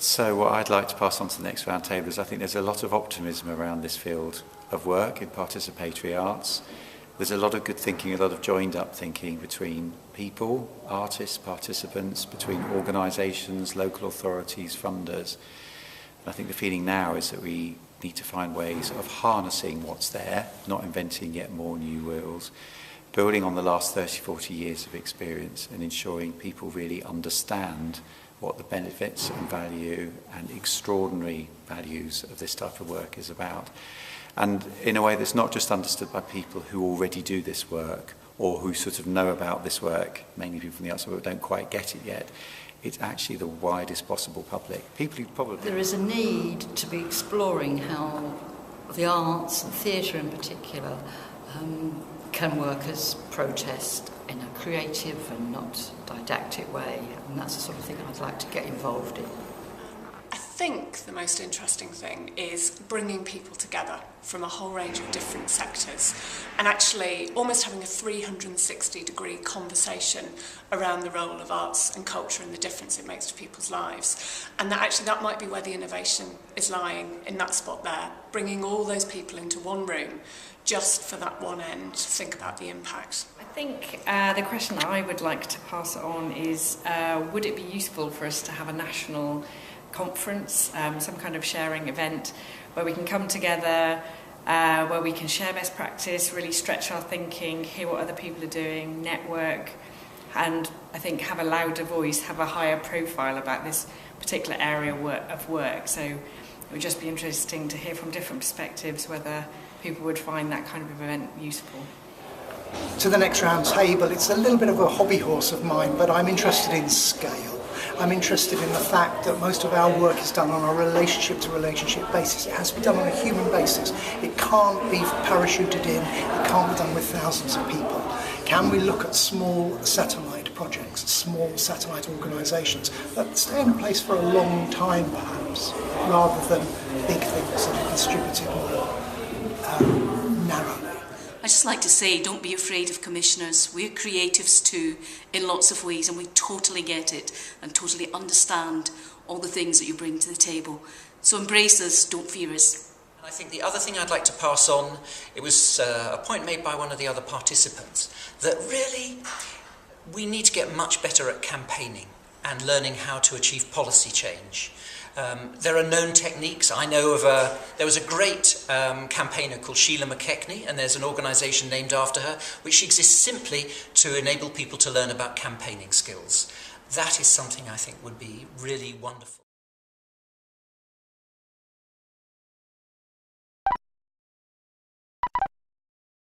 So what I'd like to pass on to the next roundtable is I think there's a lot of optimism around this field of work in participatory arts. There's a lot of good thinking, a lot of joined up thinking between people, artists, participants, between organisations, local authorities, funders. And I think the feeling now is that we need to find ways of harnessing what's there, not inventing yet more new wheels, building on the last 30, 40 years of experience and ensuring people really understand what the benefits and value and extraordinary values of this type of work is about. And in a way that's not just understood by people who already do this work or who sort of know about this work, mainly people from the outside but don't quite get it yet. It's actually the widest possible public. People who probably... There is a need to be exploring how the arts and theatre in particular can work as protest in a creative and not didactic way, and that's the sort of thing I'd like to get involved in. I think the most interesting thing is bringing people together from a whole range of different sectors and actually almost having a 360-degree conversation around the role of arts and culture and the difference it makes to people's lives. And that might be where the innovation is lying, in that spot there, bringing all those people into one room just for that one end to think about the impact. I think the question I would like to pass on is, would it be useful for us to have a national conference, some kind of sharing event where we can come together, where we can share best practice, really stretch our thinking, hear what other people are doing, network, and I think have a louder voice, have a higher profile about this particular area of work. So it would just be interesting to hear from different perspectives whether people would find that kind of event useful. To the next round table, it's a little bit of a hobby horse of mine, but I'm interested in scale. I'm interested in the fact that most of our work is done on a relationship-to-relationship basis. It has to be done on a human basis. It can't be parachuted in. It can't be done with thousands of people. Can we look at small satellite projects, small satellite organisations that stay in place for a long time, perhaps, rather than big things that are distributed more narrowly? I just like to say, don't be afraid of commissioners. We're creatives too, in lots of ways, and we totally get it and totally understand all the things that you bring to the table. So embrace us, don't fear us. And I think the other thing I'd like to pass on, it was a point made by one of the other participants, that really we need to get much better at campaigning and learning how to achieve policy change. There are known techniques. I know of there was a great campaigner called Sheila McKechnie, and there's an organisation named after her, which exists simply to enable people to learn about campaigning skills. That is something I think would be really wonderful.